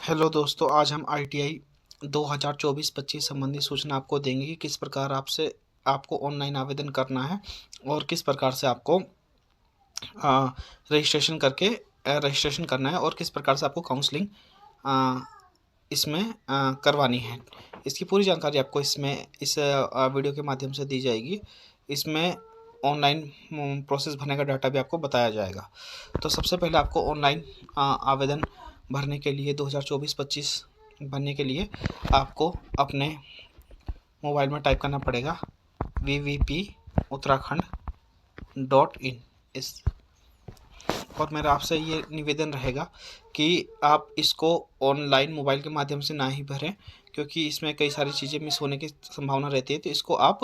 Hello दोस्तों, आज हम आईटीआई 2024-25 संबंधी सूचना आपको देंगे कि किस प्रकार आपको ऑनलाइन आवेदन करना है और किस प्रकार से आपको रजिस्ट्रेशन करना है और किस प्रकार से आपको काउंसलिंग इसमें करवानी है। इसकी पूरी जानकारी आपको इस वीडियो के माध्यम से दी जाएगी। इसमें ऑनलाइन प्रोसेस भरने का डाटा भी आपको बताया जाएगा। तो सबसे पहले आपको ऑनलाइन आवेदन भरने के लिए 2024-25 भरने के लिए आपको अपने मोबाइल में टाइप करना पड़ेगा www.uttarakhand.in। इस और मेरा आपसे ये निवेदन रहेगा कि आप इसको ऑनलाइन मोबाइल के माध्यम से ना ही भरें, क्योंकि इसमें कई सारी चीज़ें मिस होने की संभावना रहती है। तो इसको आप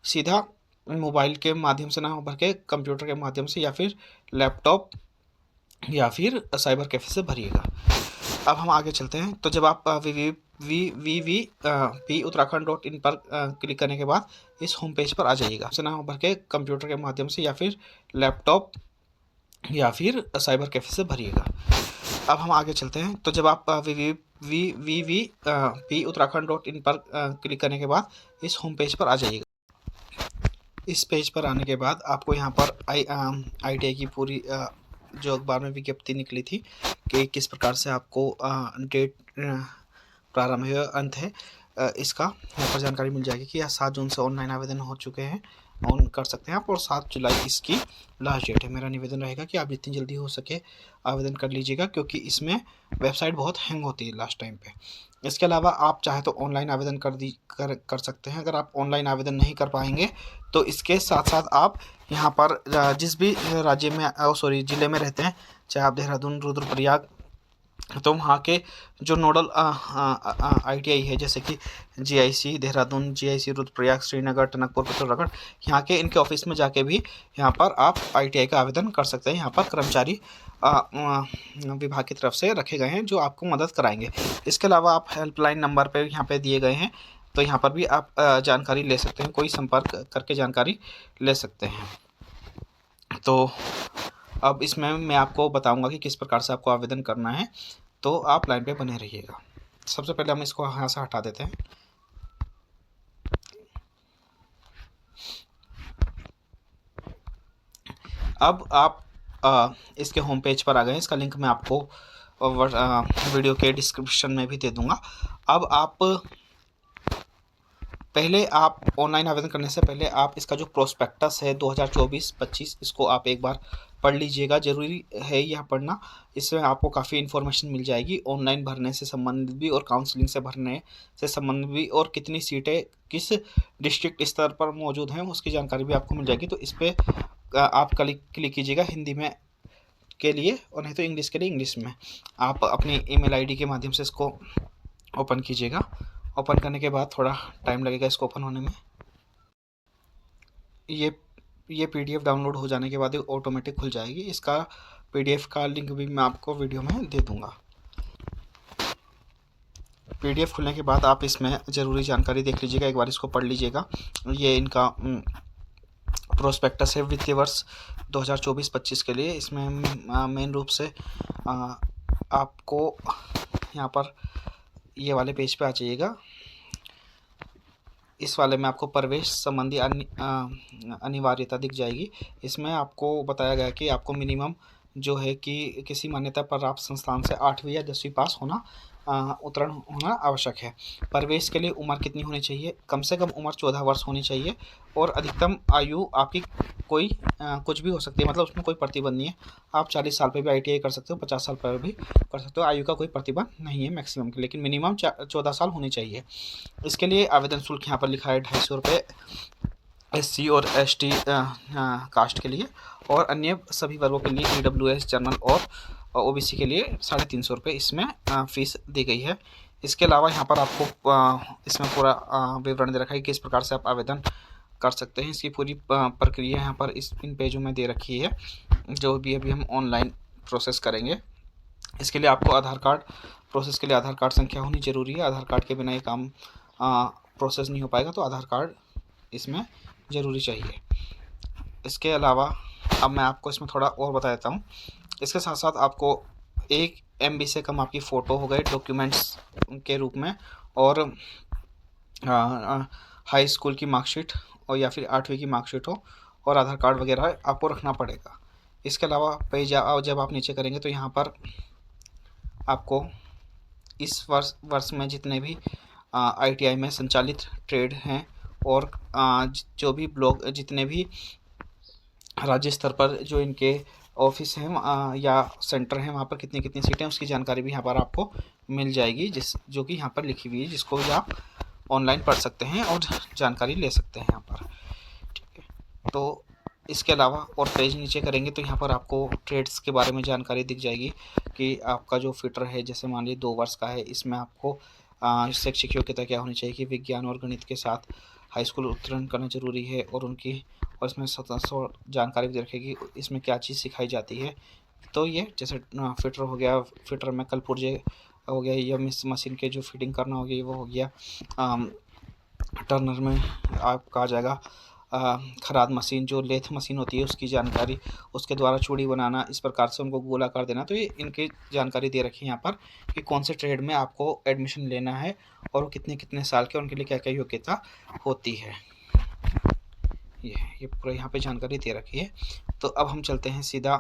सीधा मोबाइल के माध्यम से ना भर के कंप्यूटर के माध्यम से या फिर लैपटॉप या फिर साइबर कैफ़े से भरिएगा। अब हम आगे चलते हैं। तो जब आप www.p-uttarakhand.in पर क्लिक करने के बाद इस होम पेज पर आ जाइएगा। से ना भर के कंप्यूटर के माध्यम से या फिर लैपटॉप या फिर साइबर कैफ़े से भरिएगा। अब हम आगे चलते हैं। तो जब आप www.p-uttarakhand.in पर क्लिक करने के बाद इस होम पेज पर आ जाइएगा। इस पेज पर आने के बाद आपको यहाँ पर आईटीआई की पूरी जो अखबार में विज्ञप्ति निकली थी कि किस प्रकार से आपको डेट प्रारंभ है अंत है, इसका यहाँ पर जानकारी मिल जाएगी कि 7 जून से ऑनलाइन आवेदन हो चुके हैं, ऑन कर सकते हैं आप, और 7 जुलाई इसकी लास्ट डेट है। मेरा निवेदन रहेगा कि आप जितनी जल्दी हो सके आवेदन कर लीजिएगा, क्योंकि इसमें वेबसाइट बहुत हैंग होती है लास्ट टाइम पे। इसके अलावा आप चाहे तो ऑनलाइन आवेदन कर सकते हैं। अगर आप ऑनलाइन आवेदन नहीं कर पाएंगे तो इसके साथ साथ आप यहाँ पर जिस भी राज्य में ज़िले में रहते हैं, चाहे आप देहरादून, रुद्रप्रयाग, तो वहाँ के जो नोडल आईटीआई है, जैसे कि जीआईसी देहरादून, जीआईसी रुद्रप्रयाग, श्रीनगर, टनकपुर, पिथौरागढ़, यहाँ के इनके ऑफिस में जाके भी यहाँ पर आप आईटीआई का आवेदन कर सकते हैं। यहाँ पर कर्मचारी विभाग की तरफ से रखे गए हैं जो आपको मदद कराएंगे। इसके अलावा आप हेल्पलाइन नंबर पर यहाँ पे दिए गए हैं, तो यहाँ पर भी आप जानकारी ले सकते हैं, कोई संपर्क करके जानकारी ले सकते हैं। तो अब इसमें मैं आपको बताऊंगा कि किस प्रकार से आपको आवेदन करना है, तो आप लाइन पे बने रहिएगा। सबसे पहले हम इसको यहाँ से हटा देते हैं। अब आप इसके होम पेज पर आ गए। इसका लिंक मैं आपको वीडियो के डिस्क्रिप्शन में भी दे दूंगा। अब पहले आप ऑनलाइन आवेदन करने से पहले आप इसका जो प्रोस्पेक्टस है 2024-25, इसको आप एक बार पढ़ लीजिएगा। ज़रूरी है यह पढ़ना। इसमें आपको काफ़ी इन्फॉर्मेशन मिल जाएगी ऑनलाइन भरने से संबंधित भी और काउंसलिंग से भरने से संबंधित भी, और कितनी सीटें किस डिस्ट्रिक्ट स्तर पर मौजूद हैं उसकी जानकारी भी आपको मिल जाएगी। तो इस पर आप क्लिक कीजिएगा हिंदी में के लिए, और नहीं तो इंग्लिश के लिए इंग्लिश में। आप अपनी ईमेल आईडी के माध्यम से इसको ओपन कीजिएगा। ओपन करने के बाद थोड़ा टाइम लगेगा इसको ओपन होने में। ये पीडीएफ डाउनलोड हो जाने के बाद ये ऑटोमेटिक खुल जाएगी। इसका पीडीएफ का लिंक भी मैं आपको वीडियो में दे दूंगा। पीडीएफ खुलने के बाद आप इसमें ज़रूरी जानकारी देख लीजिएगा, एक बार इसको पढ़ लीजिएगा। ये इनका प्रोस्पेक्टस है वित्तीय वर्ष 2024-25 के लिए। इसमें मेन रूप से आपको यहाँ पर ये वाले पेज पे आ जाइएगा। इस वाले में आपको प्रवेश संबंधी अनिवार्यता दिख जाएगी। इसमें आपको बताया गया कि आपको मिनिमम जो है कि किसी मान्यता प्राप्त संस्थान से 8वीं या 10वीं पास होना उत्तीर्ण होना आवश्यक है। प्रवेश के लिए उम्र कितनी होनी चाहिए? कम से कम उम्र 14 वर्ष होनी चाहिए, और अधिकतम आयु आपकी कोई कुछ भी हो सकती है, मतलब उसमें कोई प्रतिबंध नहीं है। आप 40 साल पर भी आईटीआई कर सकते हो, 50 साल पर भी कर सकते हो। आयु का कोई प्रतिबंध नहीं है मैक्सिमम की, लेकिन मिनिमम 14 साल होनी चाहिए। इसके लिए आवेदन शुल्क यहाँ पर लिखा है 250 रुपये SC और ST कास्ट के लिए, और अन्य सभी वर्गों के लिए EWS, जनरल और OBC के लिए 350 रुपये इसमें फ़ीस दी गई है। इसके अलावा यहाँ पर आपको इसमें पूरा विवरण दे रखा है कि किस प्रकार से आप आवेदन कर सकते हैं। इसकी पूरी प्रक्रिया यहाँ पर इन पेजों में दे रखी है, जो भी अभी हम ऑनलाइन प्रोसेस करेंगे। इसके लिए आपको आधार कार्ड, प्रोसेस के लिए आधार कार्ड संख्या होनी ज़रूरी है। आधार कार्ड के बिना ये काम प्रोसेस नहीं हो पाएगा, तो आधार कार्ड इसमें ज़रूरी चाहिए। इसके अलावा अब मैं आपको इसमें थोड़ा और बता देता हूँ। इसके साथ साथ आपको एक MB से कम आपकी फ़ोटो हो गए डॉक्यूमेंट्स के रूप में, और हाई स्कूल की मार्कशीट और या फिर 8वीं की मार्कशीट हो, और आधार कार्ड वगैरह आपको रखना पड़ेगा। इसके अलावा पेज जब आप नीचे करेंगे तो यहाँ पर आपको इस वर्ष में जितने भी ITI में संचालित ट्रेड हैं, और जो भी ब्लॉक जितने भी राज्य स्तर पर जो इनके ऑफिस हैं या सेंटर हैं, वहाँ पर कितनी कितनी सीटें हैं उसकी जानकारी भी यहाँ पर आपको मिल जाएगी, जो कि यहाँ पर लिखी हुई है, जिसको भी आप ऑनलाइन पढ़ सकते हैं और जानकारी ले सकते हैं यहाँ पर। ठीक है, तो इसके अलावा और पेज नीचे करेंगे तो यहाँ पर आपको ट्रेड्स के बारे में जानकारी दिख जाएगी कि आपका जो फिटर है, जैसे मान लीजिए 2 वर्ष का है, इसमें आपको शैक्षिक योग्यता क्या होनी चाहिए कि विज्ञान और गणित के साथ हाई स्कूल उत्तीर्ण करना जरूरी है, और इसमें जानकारी भी रखेगी इसमें क्या चीज़ सिखाई जाती है। तो ये जैसे फिटर हो गया, फिटर में कल पुर्जे हो गया, या मशीन के जो फिटिंग करना हो गया वो हो गया। टर्नर में आपका आ जाएगा खराद मशीन, जो लेथ मशीन होती है उसकी जानकारी, उसके द्वारा चूड़ी बनाना, इस प्रकार से उनको गोला कर देना। तो ये इनकी जानकारी दे रखी है यहाँ पर कि कौन से ट्रेड में आपको एडमिशन लेना है और कितने कितने साल के, उनके लिए क्या क्या योग्यता होती है। ये पूरा यहाँ पे जानकारी दे रखी है। तो अब हम चलते हैं सीधा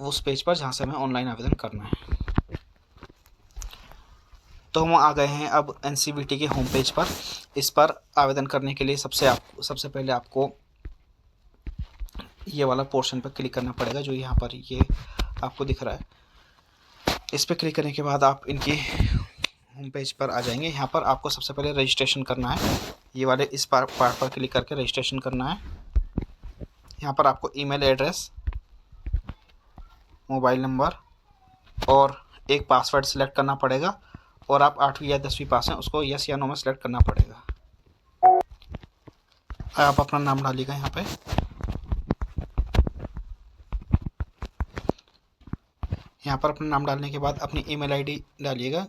उस पेज पर जहाँ से हमें ऑनलाइन आवेदन करना है। तो हम आ गए हैं अब NCVT के होम पेज पर। इस पर आवेदन करने के लिए सबसे पहले आपको ये वाला पोर्शन पर क्लिक करना पड़ेगा, जो यहाँ पर ये आपको दिख रहा है। इस पर क्लिक करने के बाद आप इनकी होम पेज पर आ जाएंगे। यहाँ पर आपको सबसे पहले रजिस्ट्रेशन करना है, ये वाले इस पार्ट पर क्लिक करके रजिस्ट्रेशन करना है। यहाँ पर आपको ईमेल एड्रेस, मोबाइल नंबर और एक पासवर्ड सिलेक्ट करना पड़ेगा, और आप 8वीं या 10वीं पास हैं उसको यस या नो में सिलेक्ट करना पड़ेगा। आप अपना नाम डालिएगा यहाँ पे। यहाँ पर अपना नाम डालने के बाद अपनी ईमेल आईडी डालिएगा।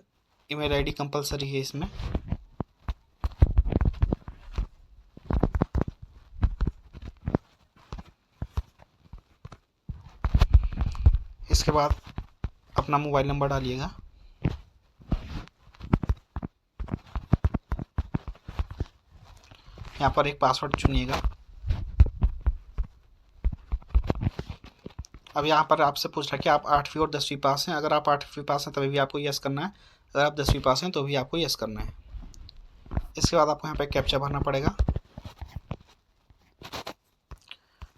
ईमेल आईडी कंपलसरी है इसमें। इसके बाद अपना मोबाइल नंबर डालिएगा। यहाँ पर एक पासवर्ड चुनिएगा। अब यहाँ पर आपसे पूछ रहा है कि आप 8वीं और 10वीं पास हैं। अगर आप 8वीं पास हैं तभी भी आपको यस करना है, अगर आप 10वीं पास हैं तो भी आपको यस करना है। इसके बाद आपको यहाँ पे कैप्चा भरना पड़ेगा।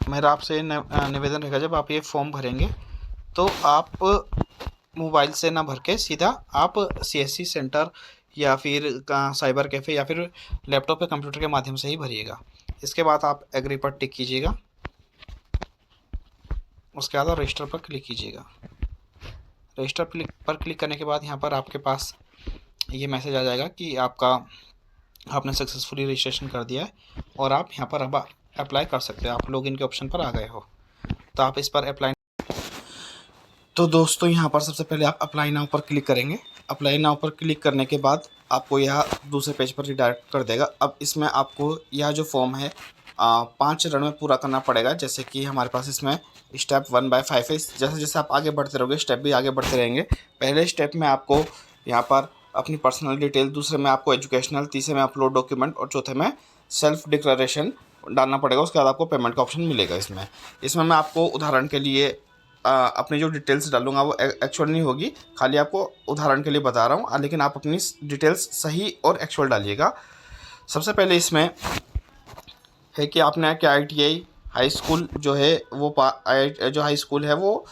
मेरा आपसे निवेदन रहेगा, जब आप ये फॉर्म भरेंगे तो आप मोबाइल से ना भर के सीधा आप CSC सेंटर या फिर साइबर कैफ़े या फिर लैपटॉप या कंप्यूटर के माध्यम से ही भरिएगा। इसके बाद आप एग्री पर टिक कीजिएगा। उसके बाद रजिस्टर पर क्लिक कीजिएगा। रजिस्टर पर क्लिक करने के बाद यहाँ पर आपके पास ये मैसेज आ जाएगा कि आपने सक्सेसफुली रजिस्ट्रेशन कर दिया है, और आप यहाँ पर अब अप्लाई कर सकते हैं। आप लॉगिन के ऑप्शन पर आ गए हो, तो आप इस पर अप्लाई। तो दोस्तों यहाँ पर सबसे पहले आप अप्लाई नाउ पर क्लिक करेंगे। अप्लाई नाउ पर क्लिक करने के बाद आपको यह दूसरे पेज पर रिडायरेक्ट कर देगा। अब इसमें आपको यह जो फॉर्म है 5 चरण में पूरा करना पड़ेगा। जैसे कि हमारे पास इसमें स्टेप 1/5 है। जैसे जैसे आप आगे बढ़ते रहोगे स्टेप भी आगे बढ़ते रहेंगे। पहले स्टेप में आपको यहाँ पर अपनी पर्सनल डिटेल, दूसरे में आपको एजुकेशनल, तीसरे में अपलोड डॉक्यूमेंट और चौथे में सेल्फ डिक्लेरेशन डालना पड़ेगा। उसके बाद आपको पेमेंट का ऑप्शन मिलेगा। इसमें मैं आपको उदाहरण के लिए अपनी जो डिटेल्स डालूंगा वो एक्चुअल नहीं होगी, खाली आपको उदाहरण के लिए बता रहा हूँ, लेकिन आप अपनी डिटेल्स सही और एक्चुअल डालिएगा। सबसे पहले इसमें है कि आपने क्या ITI हाई स्कूल जो है वो जो हाई स्कूल है वो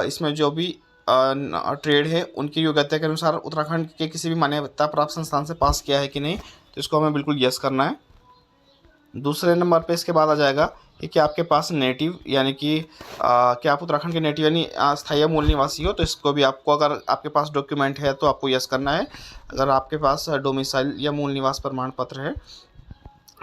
इसमें जो भी ट्रेड है उनकी योग्यता के अनुसार उत्तराखंड के किसी भी मान्यता प्राप्त संस्थान से पास किया है कि नहीं, तो इसको हमें बिल्कुल यस करना है। दूसरे नंबर पे इसके बाद आ जाएगा कि आपके पास नेटिव यानी कि क्या आप उत्तराखंड के नेटिव यानी स्थायी मूल निवासी हो, तो इसको भी आपको, अगर आपके पास डॉक्यूमेंट है तो आपको यस करना है। अगर आपके पास डोमिसाइल या मूल निवास प्रमाण पत्र है।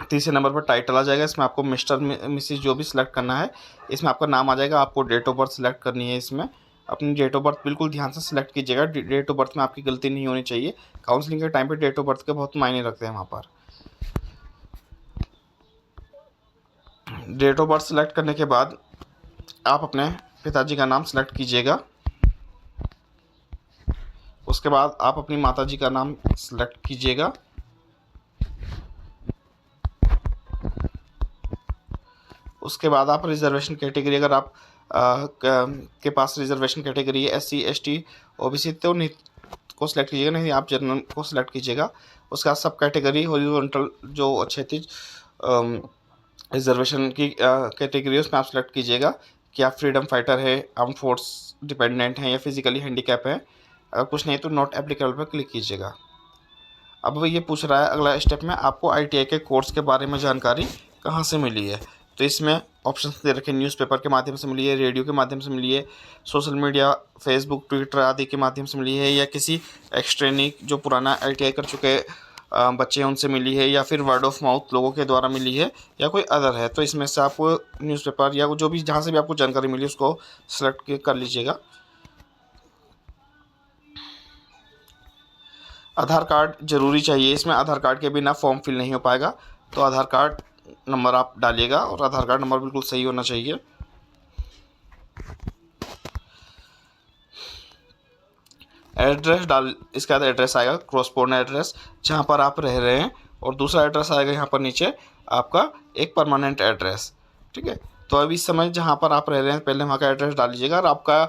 तीसरे नंबर पर टाइटल आ जाएगा। इसमें आपको मिस्टर मिसिस जो भी सिलेक्ट करना है। इसमें आपका नाम आ जाएगा। आपको डेट ऑफ बर्थ सिलेक्ट करनी है। इसमें अपनी डेट ऑफ बर्थ बिल्कुल ध्यान से सिलेक्ट कीजिएगा। डेट ऑफ बर्थ में आपकी गलती नहीं होनी चाहिए। काउंसलिंग के टाइम पे डेट ऑफ बर्थ के बहुत मायने रखते हैं वहाँ पर। डेट ऑफ बर्थ सिलेक्ट करने के बाद आप अपने पिताजी का नाम सेलेक्ट कीजिएगा। उसके बाद आप अपनी माताजी का नाम सेलेक्ट कीजिएगा। उसके बाद आप रिजर्वेशन कैटेगरी, अगर आप के पास रिजर्वेशन कैटेगरी है SC ST OBC तो नहीं को सिलेक्ट कीजिएगा, नहीं आप जनरल को सिलेक्ट कीजिएगा। उसके बाद सब कैटेगरी हॉरिजॉन्टल जो क्षैतिज रिजर्वेशन की कैटेगरी उसमें आप सिलेक्ट कीजिएगा कि आप फ्रीडम फाइटर है, आर्म फोर्स डिपेंडेंट हैं या फिजिकली हैंडीकैप है। अगर कुछ नहीं तो नॉट एप्लीकेबल पर क्लिक कीजिएगा। अब ये पूछ रहा है अगला स्टेप में आपको ITI के कोर्स के बारे में जानकारी कहाँ से मिली है। तो इसमें ऑप्शन दे रखे, न्यूज़पेपर के माध्यम से मिली है, रेडियो के माध्यम से मिली है, सोशल मीडिया फेसबुक ट्विटर आदि के माध्यम से मिली है, या किसी एक्सट्रेनिक जो पुराना ITI कर चुके बच्चे हैं उनसे मिली है, या फिर वर्ड ऑफ माउथ लोगों के द्वारा मिली है, या कोई अदर है। तो इसमें से आपको न्यूज़पेपर या जो भी जहाँ से भी आपको जानकारी मिली उसको सेलेक्ट कर लीजिएगा। आधार कार्ड जरूरी चाहिए इसमें, आधार कार्ड के बिना फॉर्म फिल नहीं हो पाएगा। तो आधार कार्ड नंबर आप डालिएगा और आधार कार्ड नंबर बिल्कुल सही होना चाहिए। एड्रेस डाल, इसके बाद एड्रेस आएगा क्रॉसपोर्ट एड्रेस जहाँ पर आप रह रहे हैं, और दूसरा एड्रेस आएगा यहाँ पर नीचे आपका एक परमानेंट एड्रेस। ठीक है, तो अभी इस समय जहाँ पर आप रह रहे हैं पहले वहाँ का एड्रेस डाल लीजिएगा। और आपका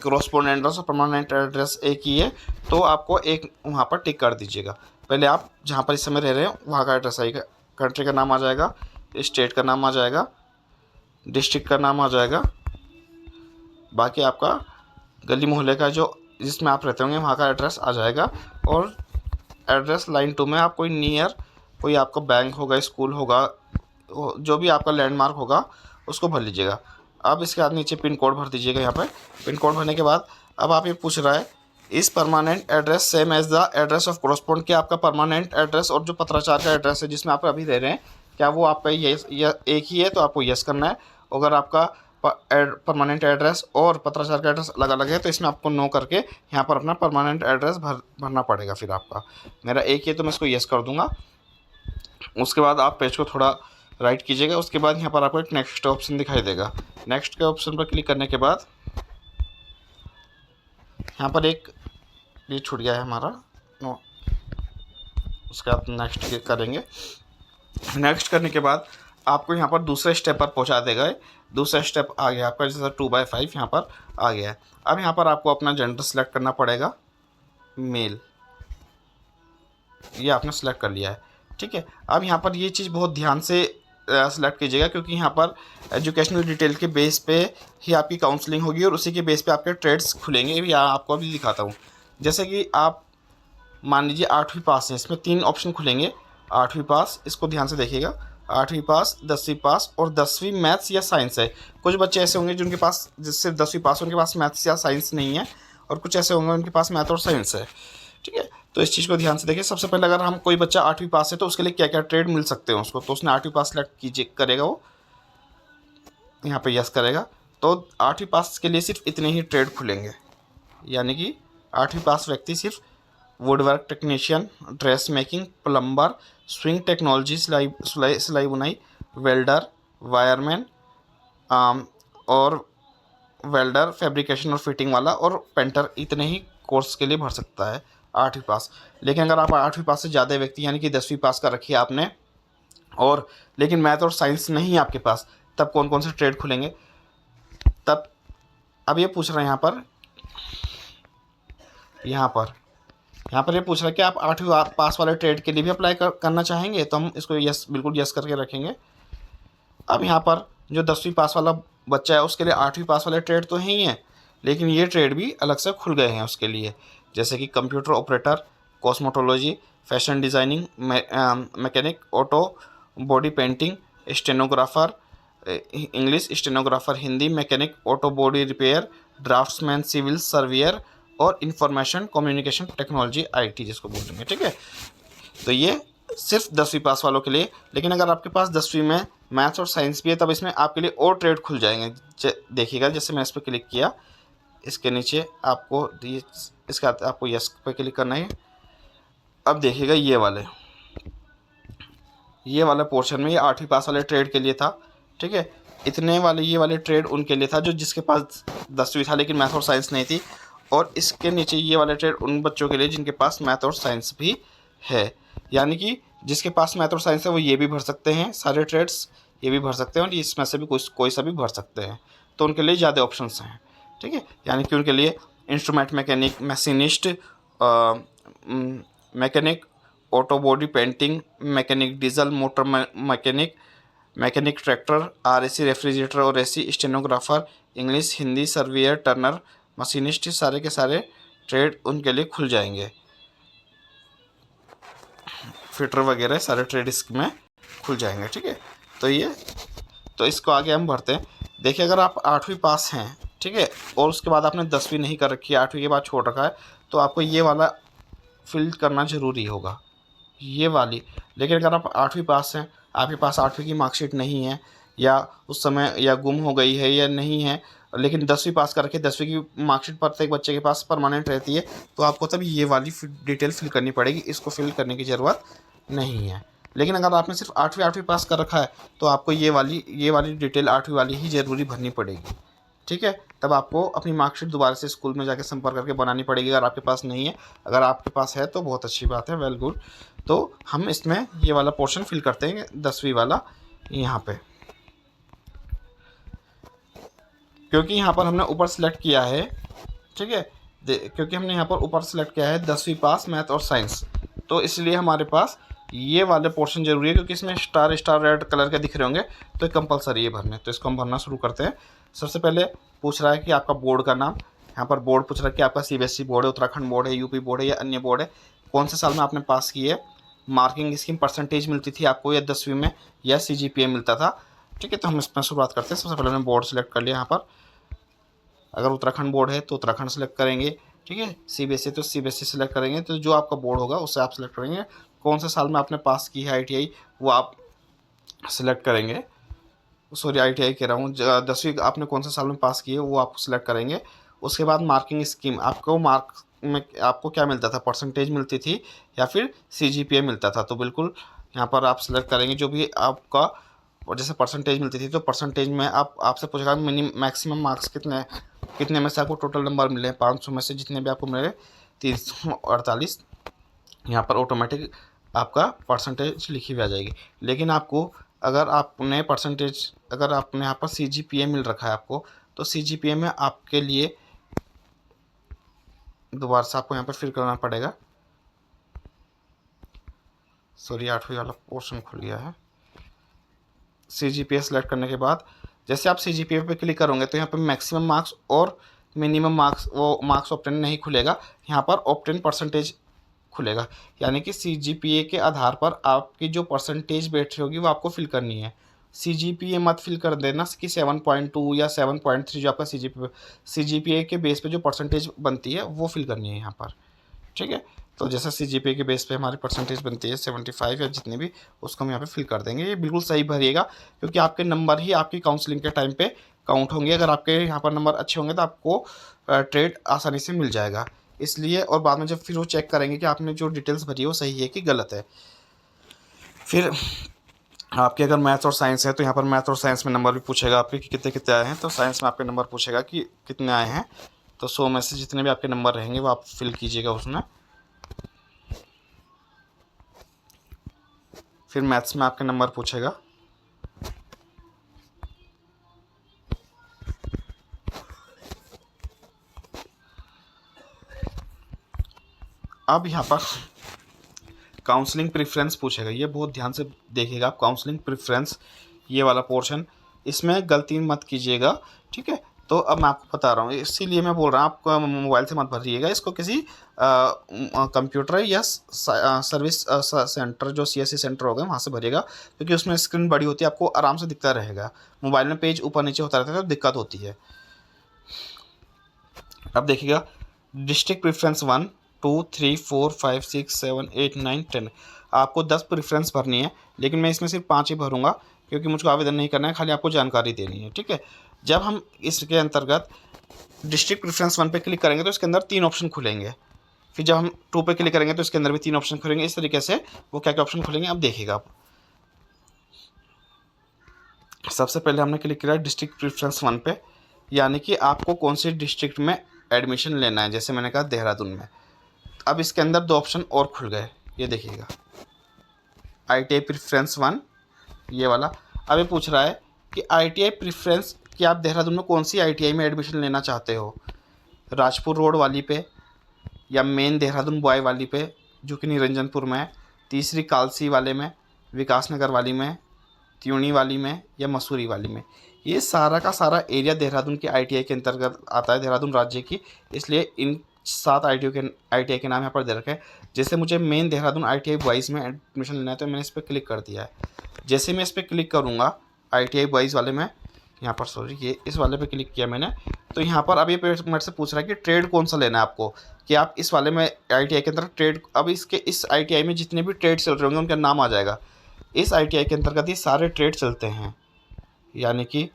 क्रॉसपोर्ट एड्रेस और परमानेंट एड्रेस एक ही है तो आपको एक वहाँ पर टिक कर दीजिएगा। पहले आप जहाँ पर इस समय रह रहे हैं वहाँ का एड्रेस आएगा, कंट्री का नाम आ जाएगा, स्टेट का नाम आ जाएगा, डिस्ट्रिक्ट का नाम आ जाएगा, बाकी आपका गली मोहल्ले का जो जिसमें आप रहते होंगे वहाँ का एड्रेस आ जाएगा। और एड्रेस लाइन 2 में आप कोई नियर कोई आपका बैंक होगा, स्कूल होगा, जो भी आपका लैंडमार्क होगा उसको भर लीजिएगा। अब इसके बाद नीचे पिन कोड भर दीजिएगा। यहाँ पर पिन कोड भरने के बाद अब आप ये पूछ रहा है इस permanent address same as the address of correspond, क्या आपका परमानेंट एड्रेस और जो पत्राचार का एड्रेस है जिसमें आप अभी रह रहे हैं क्या वो आपका एक ही है, तो आपको यस करना है। अगर आपका परमानेंट एड्रेस और पत्राचार का एड्रेस अलग अलग है तो इसमें आपको नो करके यहाँ पर अपना परमानेंट एड्रेस भरना पड़ेगा। फिर आपका मेरा एक ही है तो मैं इसको यस कर दूँगा। उसके बाद आप पेज को थोड़ा राइट कीजिएगा। उसके बाद यहाँ पर आपको एक नेक्स्ट ऑप्शन दिखाई देगा। नेक्स्ट के ऑप्शन पर क्लिक करने के बाद यहाँ पर एक ये छूट गया है हमारा नो, उसके बाद नेक्स्ट क्लिक करेंगे। नेक्स्ट करने के बाद आपको यहाँ पर दूसरे स्टेप पर पहुँचा देगा। दूसरा स्टेप आ गया आपका, जैसा 2/5 यहाँ पर आ गया है। अब यहाँ पर आपको अपना जेंडर सेलेक्ट करना पड़ेगा, मेल, ये आपने सेलेक्ट कर लिया है। ठीक है, अब यहाँ पर ये चीज़ बहुत ध्यान से सेलेक्ट कीजिएगा क्योंकि यहाँ पर एजुकेशनल डिटेल के बेस पे ही आपकी काउंसलिंग होगी और उसी के बेस पे आपके ट्रेड्स खुलेंगे। ये आपको अभी दिखाता हूँ। जैसे कि आप मान लीजिए 8वीं पास है, इसमें 3 ऑप्शन खुलेंगे। 8वीं पास, इसको ध्यान से देखिएगा, 8वीं पास, 10वीं पास और 10वीं मैथ्स या साइंस है। कुछ बच्चे ऐसे होंगे जिनके पास जिससे 10वीं पास उनके पास मैथ्स या साइंस नहीं है, और कुछ ऐसे होंगे उनके पास मैथ और साइंस है। ठीक है, तो इस चीज़ को ध्यान से देखिए। सबसे पहले अगर हम कोई बच्चा 8वीं पास है तो उसके लिए क्या क्या ट्रेड मिल सकते हैं उसको, तो उसने 8वीं पास सेलेक्ट कीजिए करेगा, वो यहाँ पे यस करेगा तो 8वीं पास के लिए सिर्फ इतने ही ट्रेड खुलेंगे। यानी कि 8वीं पास व्यक्ति सिर्फ woodwork technician, dress making, plumber, swing technology, सिलाई बुनाई, वेल्डर, वायरमैन और वेल्डर, फैब्रिकेशन और फिटिंग वाला और पेंटर, इतने ही कोर्स के लिए भर सकता है 8वीं पास। लेकिन अगर आप 8वीं पास से ज़्यादा व्यक्ति यानी कि 10वीं पास का रखिए आपने, और लेकिन मैथ और साइंस नहीं है आपके पास, तब कौन कौन से ट्रेड खुलेंगे। तब अब ये पूछ रहे हैं यहाँ पर ये पूछ रहा है कि आप 8वीं पास वाले ट्रेड के लिए भी अप्लाई करना चाहेंगे, तो हम इसको यस, बिल्कुल यस करके रखेंगे। अब यहाँ पर जो 10वीं पास वाला बच्चा है उसके लिए 8वीं पास वाले ट्रेड तो ही हैं, लेकिन ये ट्रेड भी अलग से खुल गए हैं उसके लिए, जैसे कि computer operator, cosmetology, fashion designing, mechanic, auto body painting, stenographer English, stenographer Hindi, mechanic auto body repair, draftsman civil surveyor और इंफॉर्मेशन कम्युनिकेशन टेक्नोलॉजी IT जिसको बोलेंगे। ठीक है, तो ये सिर्फ 10वीं पास वालों के लिए। लेकिन अगर आपके पास 10वीं में मैथ्स और साइंस भी है तब इसमें आपके लिए और ट्रेड खुल जाएंगे। देखिएगा, जैसे मैं इस पर क्लिक किया, इसके नीचे आपको इसका आपको यस पे क्लिक करना है। अब देखिएगा ये वाला पोर्शन में ये 8वीं पास वाले ट्रेड के लिए था। ठीक है, इतने वाले ये वाले ट्रेड उनके लिए था जो जिसके पास 10वीं था लेकिन मैथ और साइंस नहीं थी, और इसके नीचे ये वाले ट्रेड उन बच्चों के लिए जिनके पास मैथ और साइंस भी है। यानी कि जिसके पास मैथ और साइंस है वो ये भी भर सकते हैं सारे ट्रेड्स, ये भी भर सकते हैं, और इसमें से भी कोई सा भी भर सकते हैं, तो उनके लिए ज़्यादा ऑप्शंस हैं। ठीक है, यानी कि उनके लिए instrument mechanic, machinist, mechanic, auto body painting, mechanic diesel motor mechanic, mechanic tractor, RAC refrigerator और AC, stenographer, English, Hindi, surveyor, turner, machinist, सारे के सारे ट्रेड उनके लिए खुल जाएंगे। फिटर वगैरह सारे ट्रेड इसमें खुल जाएंगे। ठीक है, तो इसको आगे हम भरते हैं। देखिए, अगर आप 8वीं पास हैं, ठीक है, और उसके बाद आपने 10वीं नहीं कर रखी है, 8वीं के बाद छोड़ रखा है, तो आपको ये वाला फिल करना ज़रूरी होगा, ये वाली। लेकिन अगर आप 8वीं पास हैं, आपके पास 8वीं की मार्कशीट नहीं है, या उस समय या गुम हो गई है या नहीं है, लेकिन 10वीं पास कर रखी है, 10वीं की मार्कशीट प्रत्येक बच्चे के पास परमानेंट रहती है, तो आपको तब ये वाली डिटेल फिल करनी पड़ेगी, इसको फिल करने की ज़रूरत नहीं है। लेकिन अगर आपने सिर्फ 8वीं पास कर रखा है, तो आपको ये वाली डिटेल 8वीं वाली ही ज़रूरी भरनी पड़ेगी। ठीक है, तब आपको अपनी मार्कशीट दोबारा से स्कूल में जाके संपर्क करके बनानी पड़ेगी, अगर आपके पास नहीं है। अगर आपके पास है तो बहुत अच्छी बात है, वेल गुड। तो हम इसमें ये वाला पोर्शन फिल करते हैं, 10वीं वाला यहाँ पे, क्योंकि यहाँ पर हमने ऊपर सेलेक्ट किया है। ठीक है, क्योंकि हमने यहाँ पर ऊपर सेलेक्ट किया है 10वीं पास मैथ और साइंस, तो इसलिए हमारे पास ये वाले पोर्शन जरूरी है, क्योंकि इसमें स्टार स्टार रेड कलर के दिख रहे होंगे, तो कंपलसरी है भरने। तो इसको हम भरना शुरू करते हैं। सबसे पहले पूछ रहा है कि आपका बोर्ड का नाम, यहाँ पर बोर्ड पूछ रहा है कि आपका सीबीएसई बोर्ड है, उत्तराखंड बोर्ड है, यूपी बोर्ड है या अन्य बोर्ड है, कौन से साल में आपने पास की है, मार्किंग स्कीम परसेंटेज मिलती थी आपको या 10वीं में, या CGPA मिलता था। ठीक है, तो हम इसमें शुरुआत करते हैं। सबसे पहले हमने बोर्ड सेलेक्ट कर लिया। यहाँ पर अगर उत्तराखंड बोर्ड है तो उत्तराखंड सेलेक्ट करेंगे। ठीक है, CBSE तो CBSE सेलेक्ट करेंगे, तो जो आपका बोर्ड होगा उससे आप सेलेक्ट करेंगे। कौन से साल में आपने पास की है ITI, वो आप सिलेक्ट करेंगे। सॉरी, ITI कह रहा हूँ, 10वीं आपने कौन से साल में पास की है वो आप सिलेक्ट करेंगे। उसके बाद मार्किंग स्कीम, आपको मार्क में आपको क्या मिलता था, परसेंटेज मिलती थी या फिर CGPA मिलता था, तो बिल्कुल यहाँ पर आप सिलेक्ट करेंगे जो भी आपका, और जैसे परसेंटेज मिलती थी तो परसेंटेज में आपसे पूछेगा मैक्सिमम मार्क्स कितने में से आपको टोटल नंबर मिले, 500 में से जितने भी आपको मिले 348, यहाँ पर ऑटोमेटिक आपका परसेंटेज लिखी हुई आ जाएगी। लेकिन आपको अगर आपने यहाँ पर CGPA मिल रखा है आपको, तो CGPA में आपके लिए दोबारा से आपको यहाँ पर फिल करना पड़ेगा। सॉरी, 8वीं वाला पोर्शन खुल गया है। CGPA सेलेक्ट करने के बाद जैसे आप CGPA पे क्लिक करोगे तो यहाँ पर मैक्सिमम मार्क्स और मिनिमम मार्क्स, वो मार्क्स ऑप्टेन नहीं खुलेगा, यहाँ पर ऑप्टेन परसेंटेज खुलेगा। यानी कि CGPA के आधार पर आपकी जो परसेंटेज बैठ रही होगी वो आपको फिल करनी है। CGPA मत फिल कर देना कि 7.2 या 7.3, जो आपका CGPA के बेस पे जो परसेंटेज बनती है वो फिल करनी है यहाँ पर। ठीक है, तो जैसा CGPA के बेस पे हमारी परसेंटेज बनती है 75 या जितनी भी, उसको हम यहाँ पे फिल कर देंगे। ये बिल्कुल सही भरिएगा, क्योंकि आपके नंबर ही आपकी काउंसलिंग के टाइम पे काउंट होंगे। अगर आपके यहाँ पर नंबर अच्छे होंगे तो आपको ट्रेड आसानी से मिल जाएगा, इसलिए। और बाद में जब फिर वो चेक करेंगे कि आपने जो डिटेल्स भरी है वो सही है कि गलत है। फिर आपके अगर मैथ्स और साइंस है तो यहाँ पर मैथ और साइंस में नंबर भी पूछेगा आपके कि कितने कितने आए हैं। तो साइंस में आपके नंबर पूछेगा कि कितने आए हैं, तो 100 में से जितने भी आपके नंबर रहेंगे वो आप फिल कीजिएगा उसमें। फिर मैथ्स में आपके नंबर पूछेगा। अब यहाँ पर काउंसलिंग प्रेफरेंस पूछेगा, ये बहुत ध्यान से देखिएगा आप। काउंसलिंग प्रेफरेंस ये वाला पोर्शन, इसमें गलती मत कीजिएगा। ठीक है, तो अब मैं आपको बता रहा हूँ, इसीलिए मैं बोल रहा हूँ आप मोबाइल से मत भरिएगा इसको, किसी कंप्यूटर या सर्विस सेंटर, जो CSC सेंटर होगा वहाँ से भरिएगा, क्योंकि उसमें स्क्रीन बड़ी होती है, आपको आराम से दिखता रहेगा। मोबाइल में पेज ऊपर नीचे होता रहता है तो दिक्कत होती है। अब देखिएगा, डिस्ट्रिक्ट प्रेफरेंस 1 2 3 4 5 6 7 8 9 10, आपको 10 प्रेफरेंस भरनी है, लेकिन मैं इसमें सिर्फ 5 ही भरूंगा, क्योंकि मुझको आवेदन नहीं करना है, खाली आपको जानकारी देनी है। ठीक है, जब हम इसके अंतर्गत डिस्ट्रिक्ट प्रेफरेंस 1 पे क्लिक करेंगे तो इसके अंदर 3 ऑप्शन खुलेंगे। फिर जब हम 2 पे क्लिक करेंगे तो इसके अंदर भी 3 ऑप्शन खुलेंगे। इस तरीके से वो क्या क्या ऑप्शन खुलेंगे अब देखिएगा आप। सबसे पहले हमने क्लिक किया डिस्ट्रिक्ट प्रेफरेंस 1 पे, यानी कि आपको कौन सी डिस्ट्रिक्ट में एडमिशन लेना है। जैसे मैंने कहा देहरादून में। अब इसके अंदर 2 ऑप्शन और खुल गए, ये देखिएगा, ITI प्रेफरेंस 1 ये वाला। अब ये पूछ रहा है कि ITI प्रेफरेंस कि आप देहरादून में कौन सी ITI में एडमिशन लेना चाहते हो, राजपुर रोड वाली पे, या मेन देहरादून बॉय वाली पे जो कि निरंजनपुर में है, तीसरी कालसी वाले में, विकास नगर वाली में, त्यूणी वाली में, या मसूरी वाली में। ये सारा का सारा एरिया देहरादून की ITI के अंतर्गत आता है, देहरादून राज्य की, इसलिए इन 7 ITI के नाम यहाँ पर दे रखे हैं। जैसे मुझे मेन देहरादून ITI बॉयज़ में एडमिशन लेना है तो मैंने इस पर क्लिक कर दिया है। जैसे मैं इस पर क्लिक करूँगा ITI बॉयज़ वाले में, यहाँ पर सॉरी ये इस वाले पे क्लिक किया मैंने, तो यहाँ पर अब ये मेरे से पूछ रहा है कि ट्रेड कौन सा लेना है आपको, कि आप इस वाले में ITI के अंदर ट्रेड। अब इस ITI में जितने भी ट्रेड चल रहे होंगे उनका नाम आ जाएगा। इस ITI के अंतर्गत ये सारे ट्रेड चलते हैं, यानी कि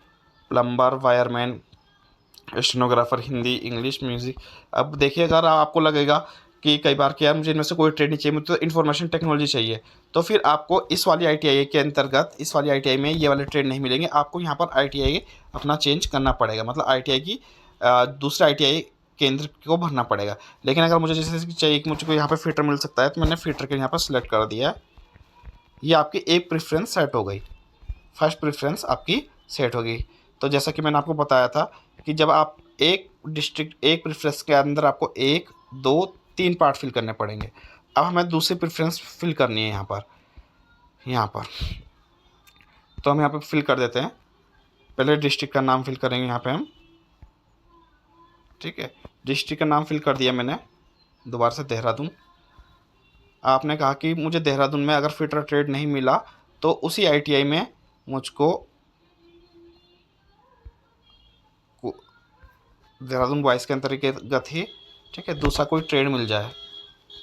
plumber, wireman, stenographer, Hindi, English, music. अब देखिए अगर आपको लगेगा कि कई बार कि यार मुझे इनमें से कोई ट्रेड नहीं चाहिए, मुझे तो इन्फॉर्मेशन टेक्नोलॉजी चाहिए, तो फिर आपको इस वाली ITI के अंतर्गत इस वाली ITI में ये वाले ट्रेड नहीं मिलेंगे। आपको यहाँ पर ITI अपना चेंज करना पड़ेगा, मतलब ITI की दूसरा ITI केंद्र को भरना पड़ेगा। लेकिन अगर मुझे जैसे चाहिए कि मुझको यहाँ पर फिटर मिल सकता है तो मैंने फिटर के यहाँ पर सिलेक्ट कर दिया है। ये आपकी एक प्रेफरेंस सेट हो गई, फर्स्ट प्रेफरेंस आपकी सेट हो गई। तो जैसा कि मैंने आपको बताया था कि जब आप एक डिस्ट्रिक्ट एक प्रेफरेंस के अंदर आपको 1, 2, 3 पार्ट फिल करने पड़ेंगे। अब हमें दूसरी प्रेफरेंस फिल करनी है यहाँ पर तो हम यहाँ पर फिल कर देते हैं। पहले डिस्ट्रिक्ट का नाम फिल करेंगे यहाँ पे हम, ठीक है। डिस्ट्रिक्ट का नाम फिल कर दिया मैंने, दोबारा से देहरादून। आपने कहा कि मुझे देहरादून में अगर फिटर ट्रेड नहीं मिला तो उसी ITI में मुझको देहरादून बॉयज़ के अंतर्गत ही, ठीक है, दूसरा कोई ट्रेड मिल जाए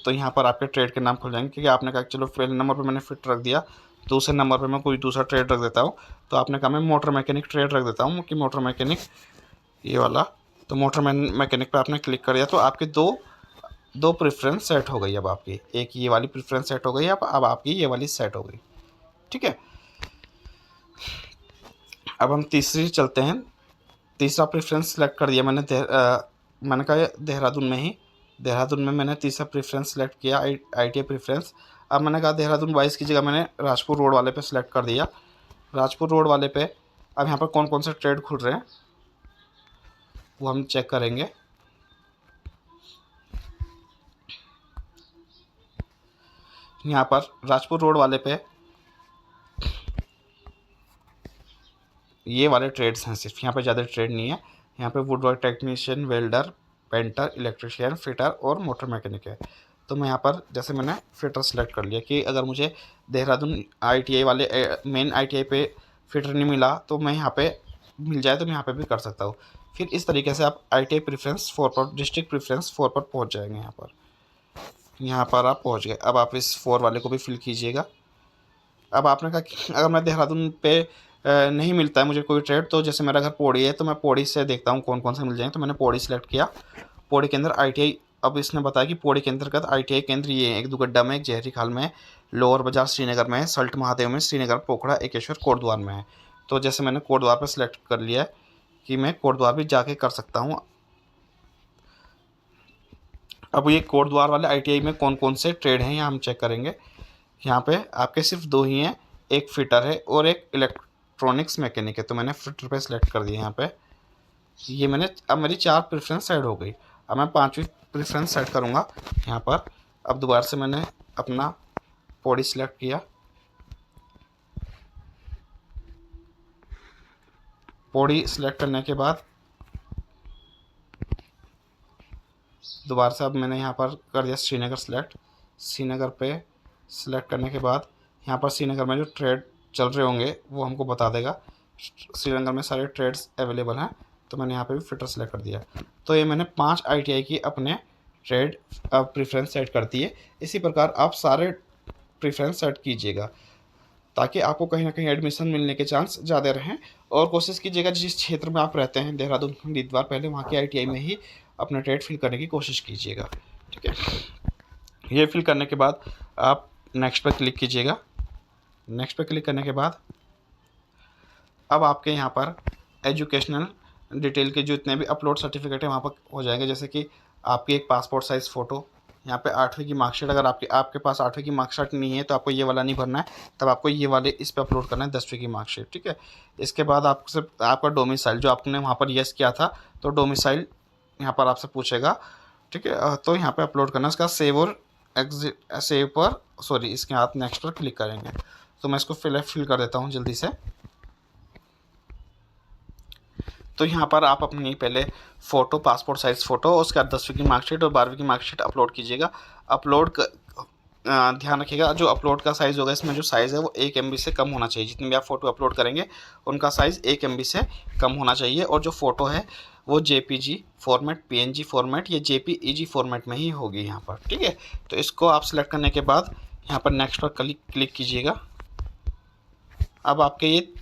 तो यहाँ पर आपके ट्रेड के नाम खुल जाएंगे। क्योंकि आपने कहा चलो पहले नंबर पे मैंने फिट रख दिया, दूसरे नंबर पे मैं कोई दूसरा ट्रेड रख देता हूँ। तो आपने कहा मैं मोटर मैकेनिक ट्रेड रख देता हूँ कि मोटर मैकेनिक ये वाला, तो मोटर मैकेनिक पे आपने क्लिक कर दिया तो आपके दो प्रेफरेंस सेट हो गई। अब आपकी एक ये वाली प्रेफरेंस सेट हो गई, अब आपकी ये वाली सेट हो गई, ठीक है। अब हम तीसरी चलते हैं। तीसरा प्रेफरेंस सेलेक्ट कर दिया मैंने, मैंने कहा देहरादून में मैंने तीसरा प्रेफरेंस सेलेक्ट किया, ITI प्रेफरेंस। अब मैंने कहा देहरादून बॉयज़ की जगह मैंने राजपुर रोड वाले पे सेलेक्ट कर दिया। राजपुर रोड वाले पे अब यहाँ पर कौन कौन से ट्रेड खुल रहे हैं वो हम चेक करेंगे। यहाँ पर राजपुर रोड वाले पे ये वाले ट्रेड्स हैं सिर्फ, यहाँ पे ज़्यादा ट्रेड नहीं है। यहाँ पे would work technician, welder, painter, electrician, fitter और मोटर मैकेनिक है। तो मैं यहाँ पर जैसे मैंने फिटर सेलेक्ट कर लिया कि अगर मुझे देहरादून ITI वाले मेन ITI पे फिटर नहीं मिला तो मैं यहाँ पे मिल जाए तो मैं यहाँ पे भी कर सकता हूँ। फिर इस तरीके से आप ITI प्रेफरेंस 4 पर, डिस्ट्रिक्ट प्रेफरेंस 4 पर पहुँच जाएंगे। यहाँ पर आप पहुँच गए। अब आप इस 4 वाले को भी फिल कीजिएगा। अब आपने कहा कि अगर मैं देहरादून पे नहीं मिलता है मुझे कोई ट्रेड, तो जैसे मेरा घर पौड़ी है तो मैं पौड़ी से देखता हूँ कौन कौन से मिल जाएंगे। तो मैंने पौड़ी सेलेक्ट किया। पौड़ी के अंदर ITI, अब इसने बताया कि पौड़ी के अंतर्गत ITI केंद्र ये है, एक दुगड्डा में, एक जहरी खाल में, लोअर बाजार श्रीनगर में है, सल्ट महादेव में, श्रीनगर, पोखड़ा, एकेश्वर, कोटद्वार में है। तो जैसे मैंने कोटद्वार पर सिलेक्ट कर लिया है कि मैं कोटद्वार भी जाके कर सकता हूँ। अब ये कोटद्वार वाले ITI में कौन कौन से ट्रेड हैं यहाँ हम चेक करेंगे। यहाँ पे आपके सिर्फ 2 ही हैं, एक फिटर है और एक इलेक्ट्रॉनिक्स मैकेनिक है। तो मैंने फिटर पे सिलेक्ट कर दिया यहाँ पे। ये मैंने, अब मेरी 4 प्रेफरेंस सेट हो गई। अब मैं 5वीं प्रेफरेंस सेट करूँगा यहाँ पर। अब दोबारा से मैंने अपना पौड़ी सिलेक्ट किया। पौड़ी सिलेक्ट करने के बाद दोबारा से अब मैंने यहाँ पर कर दिया श्रीनगर सेलेक्ट। श्रीनगर पे सिलेक्ट करने के बाद यहाँ पर श्रीनगर में जो ट्रेड चल रहे होंगे वो हमको बता देगा। श्रीनगर में सारे ट्रेड्स अवेलेबल हैं तो मैंने यहाँ पे भी फिटर सेलेक्ट कर दिया। तो ये मैंने 5 ITI की अपने ट्रेड प्रेफरेंस सेट कर दी है। इसी प्रकार आप सारे प्रेफरेंस सेट कीजिएगा ताकि आपको कहीं ना कहीं एडमिशन मिलने के चांस ज़्यादा रहें। और कोशिश कीजिएगा जिस क्षेत्र में आप रहते हैं, देहरादून, हरिद्वार, पहले वहाँ की ITI में ही अपना ट्रेड फिल करने की कोशिश कीजिएगा, ठीक है। ये फिल करने के बाद आप नेक्स्ट पर क्लिक कीजिएगा। नेक्स्ट पर क्लिक करने के बाद अब आपके यहाँ पर एजुकेशनल डिटेल के जितने भी अपलोड सर्टिफिकेट है वहाँ पर हो जाएंगे, जैसे कि आपकी एक पासपोर्ट साइज़ फ़ोटो, यहाँ पे 8वीं की मार्कशीट। अगर आपके पास 8वीं की मार्कशीट नहीं है तो आपको ये वाला नहीं भरना है, तब आपको ये वाले इस पे अपलोड करना है 10वीं की मार्कशीट, ठीक है। इसके बाद आपसे आपका डोमिसाइल जो आपने वहाँ पर यस किया था, तो डोमिसाइल यहाँ पर आपसे पूछेगा, ठीक है। तो यहाँ पे अपलोड करना है, इसका सेव और एग्जिट, सेव पर सॉरी इसके हाथ नेक्स्ट पर क्लिक करेंगे। तो मैं इसको फिल कर देता हूँ जल्दी से। तो यहाँ पर आप अपनी पहले फ़ोटो, पासपोर्ट साइज़ फ़ोटो, उसके बाद 10वीं की मार्कशीट और 12वीं की मार्कशीट अपलोड कीजिएगा। ध्यान रखिएगा जो अपलोड का साइज़ होगा, इसमें जो साइज़ है वो 1 MB से कम होना चाहिए। जितनी भी आप फ़ोटो अपलोड करेंगे उनका साइज़ 1 MB से कम होना चाहिए, और जो फ़ोटो है वो JPG फॉर्मेट, PNG फॉर्मेट या JPEG फॉर्मेट में ही होगी यहाँ पर, ठीक है। तो इसको आप सिलेक्ट करने के बाद यहाँ पर नेक्स्ट पर क्लिक कीजिएगा। अब आपके ये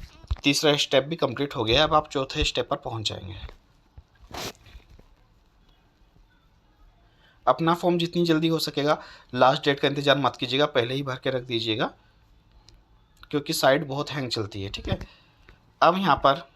तीसरा स्टेप भी कंप्लीट हो गया। अब आप चौथे स्टेप पर पहुंच जाएंगे। अपना फॉर्म जितनी जल्दी हो सकेगा, लास्ट डेट का इंतजार मत कीजिएगा, पहले ही भर के रख दीजिएगा, क्योंकि साइट बहुत हैंग चलती है, ठीक है। अब यहाँ पर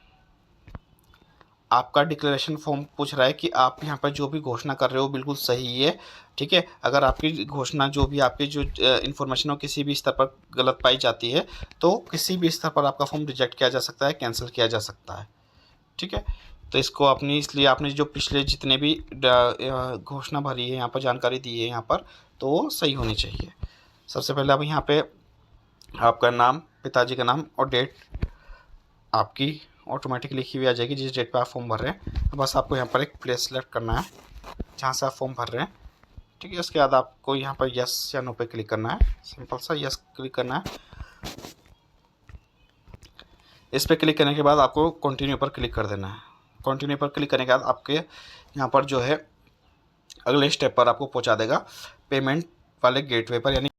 आपका डिक्लेरेशन फॉर्म पूछ रहा है कि आप यहाँ पर जो भी घोषणा कर रहे हो बिल्कुल सही है, ठीक है। अगर आपकी घोषणा जो भी आपकी जो इन्फॉर्मेशन हो किसी भी स्तर पर गलत पाई जाती है तो किसी भी स्तर पर आपका फॉर्म रिजेक्ट किया जा सकता है, कैंसिल किया जा सकता है, ठीक है। तो इसको अपनी, इसलिए आपने जो पिछले जितने भी घोषणा भरी है यहाँ पर, जानकारी दी है यहाँ पर, तो वो सही होनी चाहिए। सबसे पहले अब यहाँ पे आपका नाम, पिताजी का नाम और डेट आपकी ऑटोमेटिक लिखी हुई आ जाएगी जिस डेट पे आप फॉर्म भर रहे हैं। तो बस आपको यहाँ पर एक प्लेस सेलेक्ट करना है जहाँ से आप फॉर्म भर रहे हैं, ठीक है। उसके बाद आपको यहाँ पर यस या नो पे क्लिक करना है, सिंपल सा यस क्लिक करना है। इस पर क्लिक करने के बाद आपको कंटिन्यू पर क्लिक कर देना है। कंटिन्यू पर क्लिक करने के बाद आपके यहाँ पर जो है अगले स्टेप पर आपको पहुँचा देगा पेमेंट वाले गेटवे पर। यानी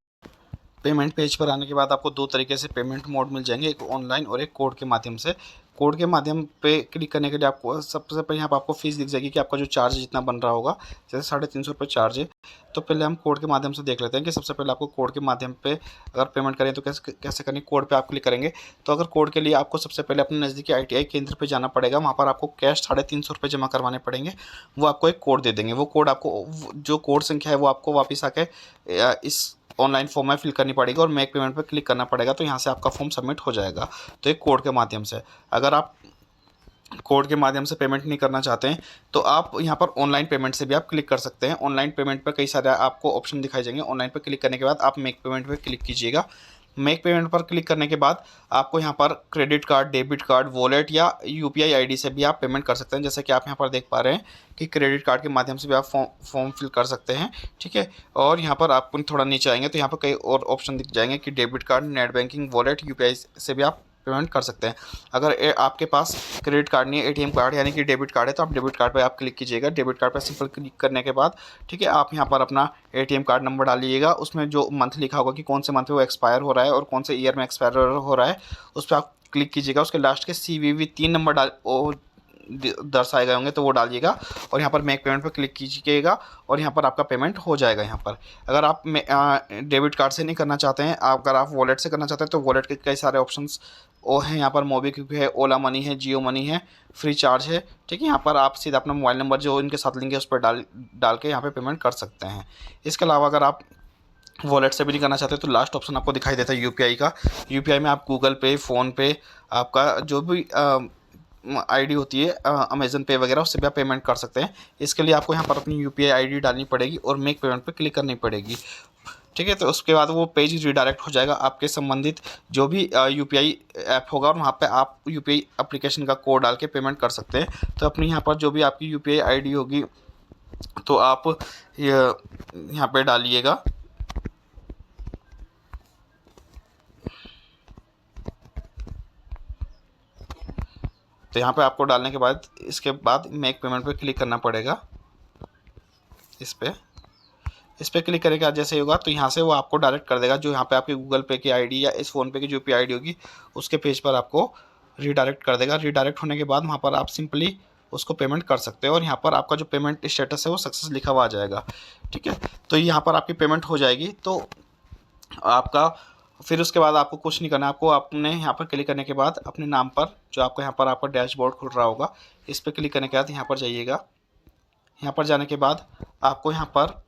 पेमेंट पेज पर आने के बाद आपको दो तरीके से पेमेंट मोड मिल जाएंगे, एक ऑनलाइन और एक कोड के माध्यम से। कोड के माध्यम पे क्लिक करने के लिए आपको सबसे पहले यहाँ पर आपको फीस दिख जाएगी कि आपका जो चार्ज जितना बन रहा होगा, जैसे 350 रुपये चार्ज है। तो पहले हम कोड के माध्यम से देख लेते हैं कि सबसे पहले आपको कोड के माध्यम पे अगर पेमेंट करें तो कैसे करें। कोड पे आप क्लिक करेंगे तो अगर कोड के लिए आपको सबसे पहले अपने नज़दीकी ITI केंद्र पे जाना पड़ेगा, वहाँ पर आपको कैश 350 रुपये जमा करवाने पड़ेंगे। वो आपको एक कोड दे देंगे, वो कोड आपको, जो कोड संख्या है वो आपको वापस आके इस ऑनलाइन फॉर्म में फिल करनी पड़ेगी और मेक पेमेंट पर क्लिक करना पड़ेगा। तो यहाँ से आपका फॉर्म सबमिट हो जाएगा। तो एक कोड के माध्यम से, अगर आप कोड के माध्यम से पेमेंट नहीं करना चाहते हैं तो आप यहाँ पर ऑनलाइन पेमेंट से भी आप क्लिक कर सकते हैं। ऑनलाइन पेमेंट पर कई सारे आपको ऑप्शन दिखाई जाएंगे। ऑनलाइन पर क्लिक करने के बाद आप मेक पेमेंट पर क्लिक कीजिएगा। मेक पेमेंट पर क्लिक करने के बाद आपको यहाँ पर credit card, debit card, wallet या UPI ID से भी आप पेमेंट कर सकते हैं। जैसे कि आप यहाँ पर देख पा रहे हैं कि क्रेडिट कार्ड के माध्यम से भी आप फॉर्म फिल कर सकते हैं, ठीक है। और यहाँ पर आपको थोड़ा नीचे आएंगे तो यहाँ पर कई और ऑप्शन दिख जाएंगे कि debit card, net banking, wallet, UPI से भी आप पेमेंट कर सकते हैं। अगर आपके पास क्रेडिट कार्ड नहीं है, ATM कार्ड यानी कि डेबिट कार्ड है, तो आप डेबिट कार्ड पे आप क्लिक कीजिएगा। डेबिट कार्ड पर सिंपल क्लिक करने के बाद, ठीक है, आप यहाँ पर अपना ATM कार्ड नंबर डालिएगा। उसमें जो मंथ लिखा होगा कि कौन से मंथ में वो एक्सपायर हो रहा है और कौन से ईयर में एक्सपायर हो रहा है, उस पर आप क्लिक कीजिएगा। उसके लास्ट के CVV 3 नंबर दर्शाए गए होंगे तो वो डालिएगा और यहाँ पर मेक पेमेंट पर क्लिक कीजिएगा और यहाँ पर आपका पेमेंट हो जाएगा। यहाँ पर अगर आप डेबिट कार्ड से नहीं करना चाहते हैं, अगर आप वॉलेट से करना चाहते हैं तो वॉलेट के कई सारे ऑप्शंस वो हैं। यहाँ पर मोबीक्विक है, ओला मनी है, जियो मनी है, फ्री चार्ज है, ठीक है। यहाँ पर आप सीधा अपना मोबाइल नंबर जो इनके साथ लिंक है उस पर डाल के यहाँ पर पेमेंट कर सकते हैं। इसके अलावा अगर आप वॉलेट से भी नहीं करना चाहते तो लास्ट ऑप्शन आपको दिखाई देता है UPI का। UPI में आप गूगल पे, फ़ोन पे, आपका जो भी ID होती है अमेज़न पे वगैरह, उससे भी आप पेमेंट कर सकते हैं। इसके लिए आपको यहाँ पर अपनी UPI ID डालनी पड़ेगी और मेक पेमेंट पे क्लिक करनी पड़ेगी, ठीक है। तो उसके बाद वो पेज रिडायरेक्ट हो जाएगा आपके संबंधित जो भी UPI ऐप होगा और वहाँ पे आप UPI एप्लीकेशन का कोड डाल के पेमेंट कर सकते हैं। तो अपनी यहाँ पर जो भी आपकी UPI ID होगी तो आप यहाँ पे डालिएगा। तो यहाँ पे आपको डालने के बाद इसके बाद मेक पेमेंट पे क्लिक करना पड़ेगा। इस पर क्लिक करने के बाद जैसे होगा तो यहाँ से वो आपको डायरेक्ट कर देगा जो यहाँ पे आपके गूगल पे की ID या इस फ़ोन पे की जो UPI ID होगी उसके पेज पर आपको रीडायरेक्ट कर देगा। रीडायरेक्ट होने के बाद वहाँ पर आप सिंपली उसको पेमेंट कर सकते हो और यहाँ पर आपका जो पेमेंट स्टेटस है वो सक्सेस लिखा हुआ आ जाएगा, ठीक है। तो यहाँ पर आपकी पेमेंट हो जाएगी। तो आपका फिर उसके बाद आपको कुछ नहीं करना है, आपको अपने यहाँ पर क्लिक करने के बाद अपने नाम पर जो आपको यहाँ पर आपका डैशबोर्ड खुल रहा होगा, इस पर क्लिक करने के बाद यहाँ पर जाइएगा। यहाँ पर जाने के बाद आपको यहाँ पर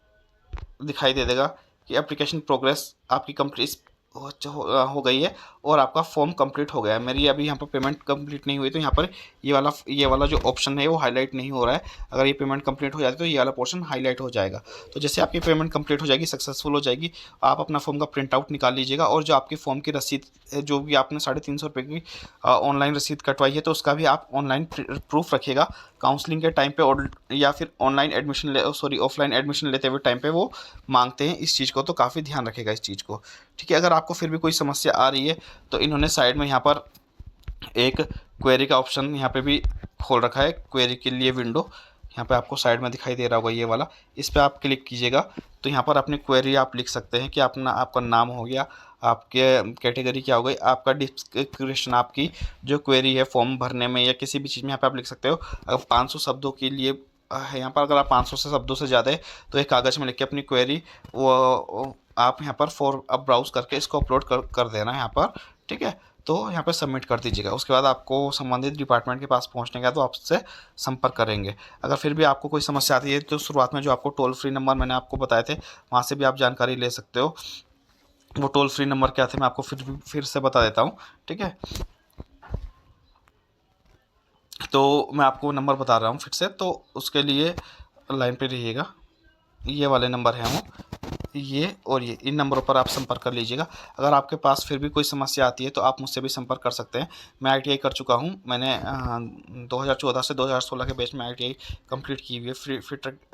दिखाई दे देगा कि एप्लीकेशन प्रोग्रेस आपकी कंप्लीट हो गई है और आपका फॉर्म कंप्लीट हो गया है। मेरी अभी यहाँ पर पेमेंट कंप्लीट नहीं हुई, तो यहाँ पर ये वाला जो ऑप्शन है वो हाईलाइट नहीं हो रहा है। अगर ये पेमेंट कंप्लीट हो जाती है तो ये वाला पोर्शन हाईलाइट हो जाएगा। तो जैसे आपकी पेमेंट कंप्लीट हो जाएगी, सक्सेसफुल हो जाएगी, आप अपना फॉर्म का प्रिंट आउट निकाल लीजिएगा और जो आपकी फॉर्म की रसीद जो भी आपने 350 रुपये की ऑनलाइन रसीद कटवाई है, तो उसका भी आप ऑनलाइन प्रूफ रखिएगा। काउंसलिंग के टाइम पे और या फिर ऑनलाइन एडमिशन ऑफलाइन एडमिशन लेते हुए टाइम पे वो मांगते हैं इस चीज़ को, तो काफ़ी ध्यान रखेगा इस चीज़ को, ठीक है। अगर आपको फिर भी कोई समस्या आ रही है तो इन्होंने साइड में यहाँ पर एक क्वेरी का ऑप्शन यहाँ पे भी खोल रखा है, क्वेरी के लिए विंडो यहाँ पे आपको साइड में दिखाई दे रहा होगा ये वाला, इस पर आप क्लिक कीजिएगा। तो यहाँ पर अपनी क्वेरी आप लिख सकते हैं कि आपका नाम हो गया, आपके कैटेगरी क्या हो गई, आपका डिस्क्रिप्शन, आपकी जो क्वेरी है फॉर्म भरने में या किसी भी चीज़ में यहाँ पे आप लिख सकते हो। अगर 500 शब्दों के लिए है यहाँ पर, अगर आप 500 से शब्दों से ज़्यादा है तो एक कागज़ में लिख के अपनी क्वेरी वो आप यहाँ पर अब ब्राउज़ करके इसको अपलोड कर देना यहाँ पर, ठीक है। तो यहाँ पे सबमिट कर दीजिएगा। उसके बाद आपको संबंधित डिपार्टमेंट के पास पहुँचने का तो आपसे संपर्क करेंगे। अगर फिर भी आपको कोई समस्या आती है तो शुरुआत में जो आपको टोल फ्री नंबर मैंने आपको बताए थे वहाँ से भी आप जानकारी ले सकते हो। वो टोल फ्री नंबर क्या थे मैं आपको फिर से बता देता हूँ, ठीक है। तो मैं आपको नंबर बता रहा हूँ फिर से, तो उसके लिए लाइन पे रहिएगा। ये वाले नंबर हैं वो, ये और ये, इन नंबरों पर आप संपर्क कर लीजिएगा। अगर आपके पास फिर भी कोई समस्या आती है तो आप मुझसे भी संपर्क कर सकते हैं। मैं ITI कर चुका हूँ, मैंने 2014 से 2016 के बैच में ITI कंप्लीट की हुई है फिर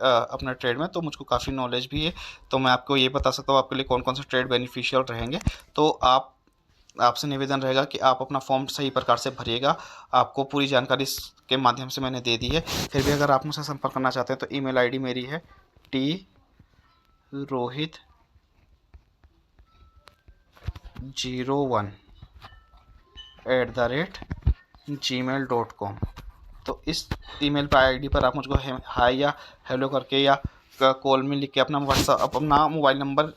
अपने ट्रेड में, तो मुझको काफ़ी नॉलेज भी है। तो मैं आपको ये बता सकता हूँ आपके लिए कौन कौन से ट्रेड बेनिफिशियल रहेंगे। तो आपसे निवेदन रहेगा कि आप अपना फॉर्म सही प्रकार से भरिएगा। आपको पूरी जानकारी इसके माध्यम से मैंने दे दी है। फिर भी अगर आप मुझसे संपर्क करना चाहते हैं तो email ID मेरी है rohit01@gmail.com। तो इस ईमेल पर ID पर आप मुझको हाय या हेलो करके या कॉल में लिख के अपना मोबाइल नंबर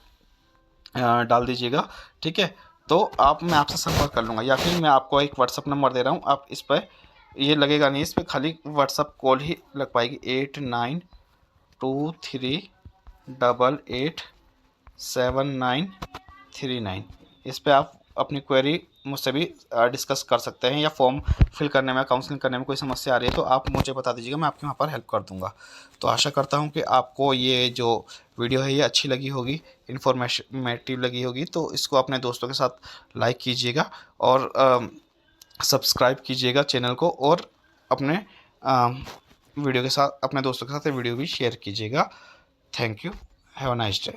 डाल दीजिएगा, ठीक है। तो मैं आपसे संपर्क कर लूँगा, या फिर मैं आपको एक WhatsApp नंबर दे रहा हूँ, आप इस पर ये लगेगा नहीं, इस पर खाली WhatsApp कॉल ही लग पाएगी 8923887939। इस पर आप अपनी क्वेरी मुझसे भी डिस्कस कर सकते हैं, या फॉर्म फिल करने में, काउंसलिंग करने में कोई समस्या आ रही है तो आप मुझे बता दीजिएगा, मैं आपके वहाँ पर हेल्प कर दूँगा। तो आशा करता हूँ कि आपको ये जो वीडियो है ये अच्छी लगी होगी, इन्फॉर्मेटिव लगी होगी। तो इसको अपने दोस्तों के साथ लाइक कीजिएगा और सब्सक्राइब कीजिएगा चैनल को, और अपने वीडियो के साथ अपने दोस्तों के साथ ये वीडियो भी शेयर कीजिएगा। Thank you, have a nice day.